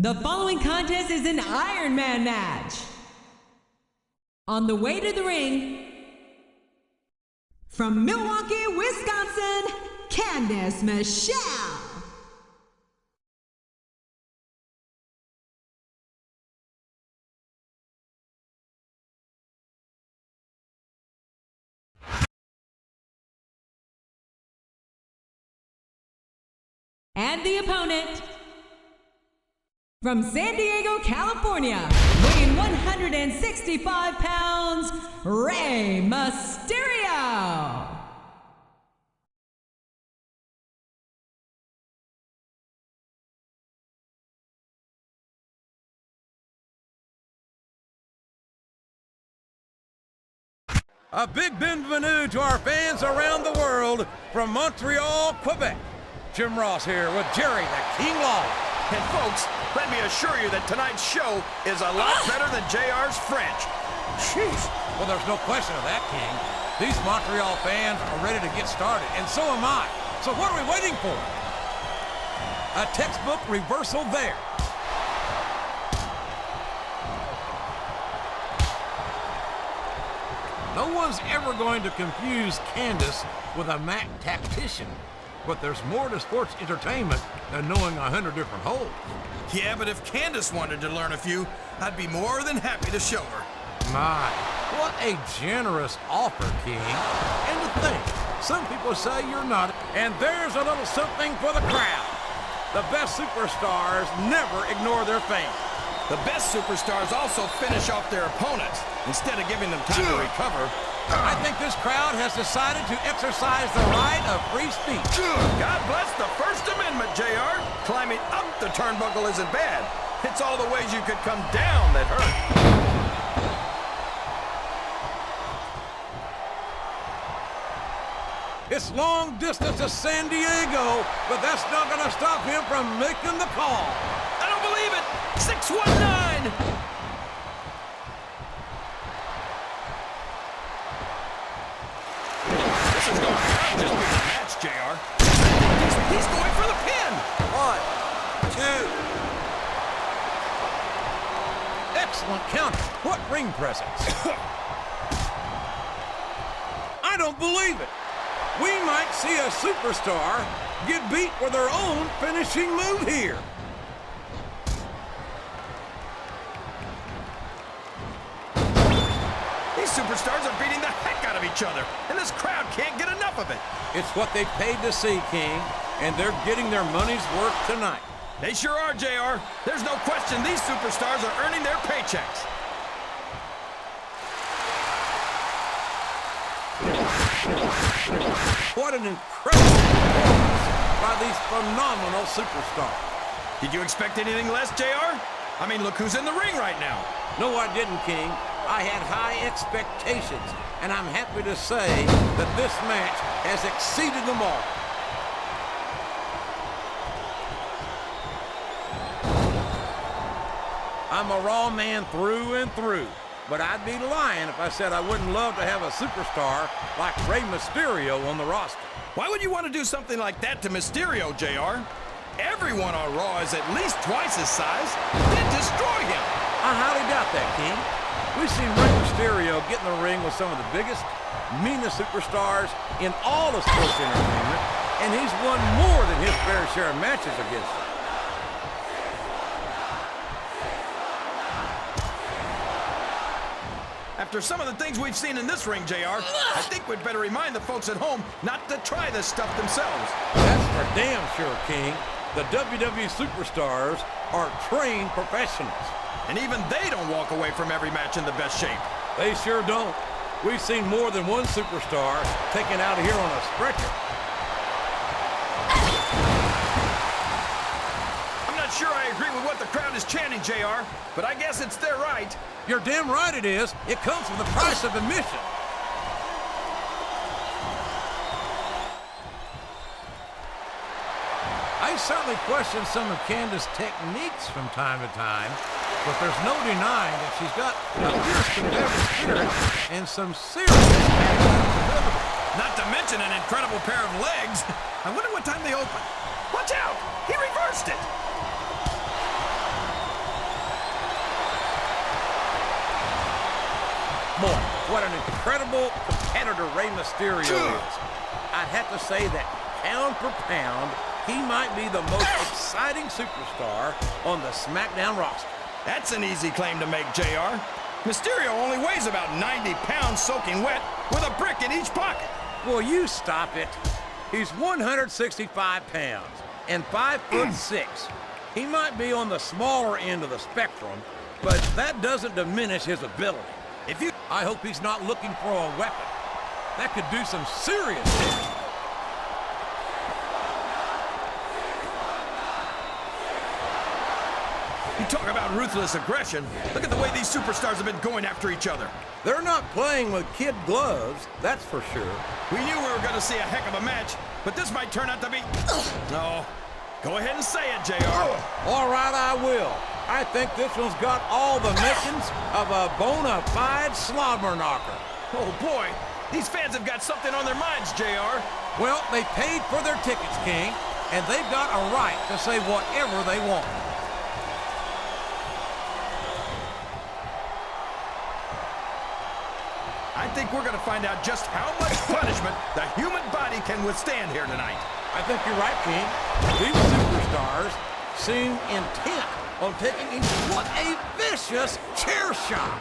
The following contest is an Ironman match. On the way to the ring, from Milwaukee, Wisconsin, Candice Michelle. And the opponent, from San Diego, California, weighing 165 pounds, Rey Mysterio. A big bienvenue to our fans around the world from Montreal, Quebec. Jim Ross here with Jerry the King Lawler. And folks, let me assure you that tonight's show is a lot better than JR's French. Jeez. Well, there's no question of that, King. These Montreal fans are ready to get started, and so am I. So what are we waiting for? A textbook reversal there. No one's ever going to confuse Candice with a Mac tactician. But there's more to sports entertainment than knowing 100 different holds. Yeah, but if Candice wanted to learn a few, I'd be more than happy to show her. My, what a generous offer, King. And to think, some people say you're not. And there's a little something for the crowd. The best superstars never ignore their fans. The best superstars also finish off their opponents instead of giving them time to recover. I think this crowd has decided to exercise the right of free speech. God bless the First Amendment, JR. Climbing up the turnbuckle isn't bad. It's all the ways you could come down that hurt. It's long distance to San Diego, but that's not going to stop him from making the call. I don't believe it. 619. This is going to just be a match, JR. He's going for the pin. 1, 2. Excellent counter. What ring presence. I don't believe it. We might see a superstar get beat with their own finishing move here. These superstars are beating the heck out of each other, and this crowd can't get enough of it. It's what they paid to see, King, and they're getting their money's worth tonight. They sure are, JR. There's no question these superstars are earning their paychecks. What an incredible performance by these phenomenal superstars. Did you expect anything less, JR? I mean, look who's in the ring right now. No, I didn't, King. I had high expectations, and I'm happy to say that this match has exceeded them all. I'm a Raw man through and through, but I'd be lying if I said I wouldn't love to have a superstar like Rey Mysterio on the roster. Why would you want to do something like that to Mysterio, JR? Everyone on Raw is at least twice his size. Then destroy him. I highly doubt that, King. We've seen Rey Mysterio get in the ring with some of the biggest, meanest superstars in all of sports entertainment, and he's won more than his fair share of matches against them. After some of the things we've seen in this ring, JR, I think we'd better remind the folks at home not to try this stuff themselves. That's for damn sure, King. The WWE superstars are trained professionals. And even they don't walk away from every match in the best shape. They sure don't. We've seen more than one superstar taken out of here on a stretcher. I'm not sure I agree with what the crowd is chanting, JR, but I guess it's their right. You're damn right it is. It comes with the price of admission. I certainly question some of Candice's techniques from time to time, but there's no denying that she's got a fierce competitive spirit and some serious ability. Not to mention an incredible pair of legs. I wonder what time they open. Watch out! He reversed it! Boy, what an incredible competitor Rey Mysterio is. I'd have to say that pound for pound, he might be the most exciting superstar on the Smackdown roster. That's an easy claim to make, JR. Mysterio only weighs about 90 pounds soaking wet with a brick in each pocket. Will you stop it? He's 165 pounds and 5'6". He might be on the smaller end of the spectrum, but that doesn't diminish his ability. I hope he's not looking for a weapon. That could do some serious damage. You talk about ruthless aggression. Look at the way these superstars have been going after each other. They're not playing with kid gloves, that's for sure. We knew we were going to see a heck of a match, but this might turn out to be... No. Go ahead and say it, JR. All right, I will. I think this one's got all the makings of a bona fide slobber knocker. Oh, boy. These fans have got something on their minds, JR. Well, they paid for their tickets, King, and they've got a right to say whatever they want. I think we're going to find out just how much punishment the human body can withstand here tonight. I think you're right, King. These superstars seem intent on taking what a vicious chair shot.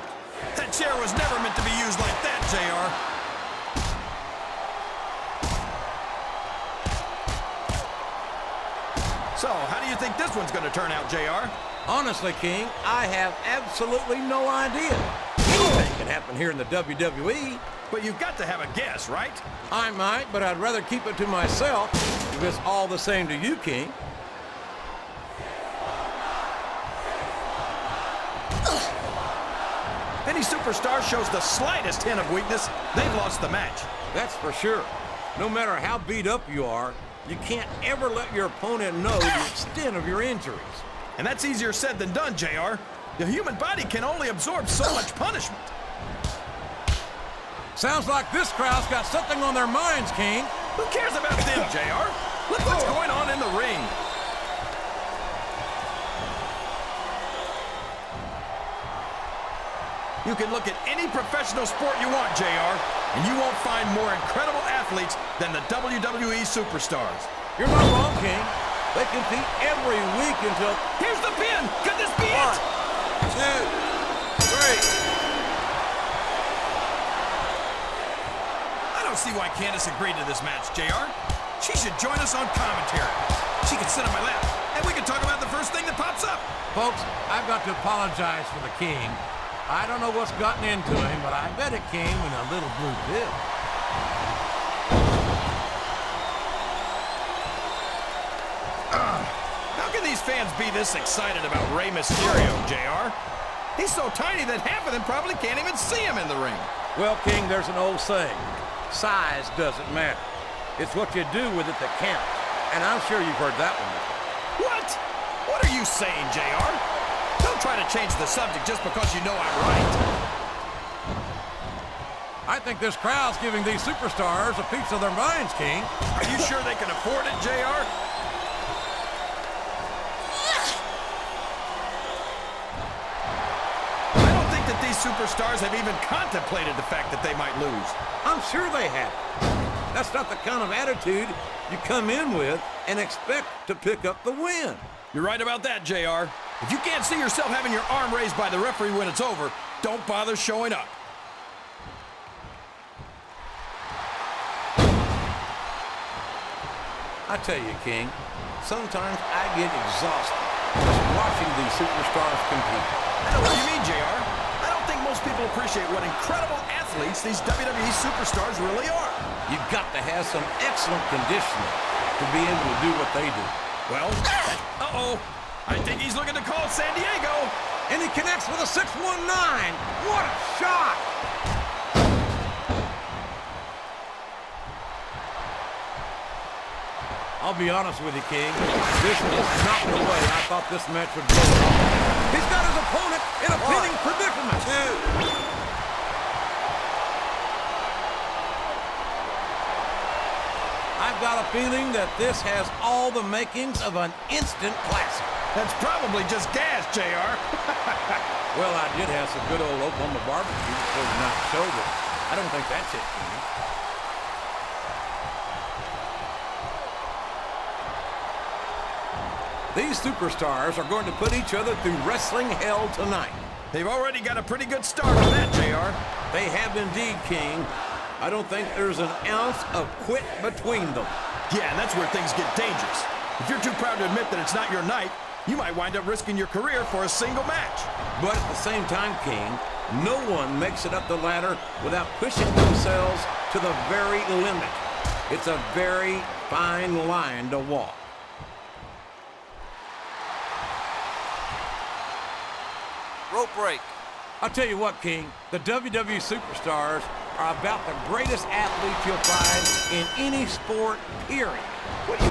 That chair was never meant to be used like that, JR. So, how do you think this one's going to turn out, JR? Honestly, King, I have absolutely no idea. Anything can happen here in the WWE. But you've got to have a guess, right? I might, but I'd rather keep it to myself if it's all the same to you, King. Any superstar shows the slightest hint of weakness, they've lost the match. That's for sure. No matter how beat up you are, you can't ever let your opponent know the extent of your injuries. And that's easier said than done, JR. The human body can only absorb so much punishment. Sounds like this crowd's got something on their minds, King. Who cares about them, JR? Look what's going on in the ring. You can look at any professional sport you want, JR, and you won't find more incredible athletes than the WWE Superstars. You're not wrong, King. They compete every week until... Here's the pin! Could this be it? 1, 2, 3. I don't see why Candice agreed to this match, JR. She should join us on commentary. She can sit on my lap, and we can talk about the first thing that pops up. Folks, I've got to apologize for the King. I don't know what's gotten into him, but I bet it came in a little blue pill. How can these fans be this excited about Rey Mysterio, JR? He's so tiny that half of them probably can't even see him in the ring. Well, King, there's an old saying. Size doesn't matter. It's what you do with it that counts. And I'm sure you've heard that one before. What? What are you saying, JR? Don't try to change the subject just because you know I'm right. I think this crowd's giving these superstars a piece of their minds, King. Are you sure they can afford it, JR? I don't think that these superstars have even contemplated the fact that they might lose. I'm sure they have. That's not the kind of attitude you come in with and expect to pick up the win. You're right about that, JR. If you can't see yourself having your arm raised by the referee when it's over, don't bother showing up. I tell you, King, sometimes I get exhausted just watching these superstars compete. I know what you mean, JR. I don't think most people appreciate what incredible athletes these WWE superstars really are. You've got to have some excellent conditioning to be able to do what they do. Well, uh-oh. I think he's looking to call San Diego. And he connects with a 619. What a shot! I'll be honest with you, King. This is not the way I thought this match would go. He's got his opponent in a pinning predicament. 2. I've got a feeling that this has all the makings of an instant classic. That's probably just gas, JR. Well, I did have some good old Oklahoma barbecue before the night show, but I don't think that's it, King. These superstars are going to put each other through wrestling hell tonight. They've already got a pretty good start on that, JR. They have indeed, King. I don't think there's an ounce of quit between them. Yeah, and that's where things get dangerous. If you're too proud to admit that it's not your night, you might wind up risking your career for a single match. But at the same time, King, no one makes it up the ladder without pushing themselves to the very limit. It's a very fine line to walk. Rope break. I'll tell you what, King, the WWE Superstars are about the greatest athletes you'll find in any sport, period. What do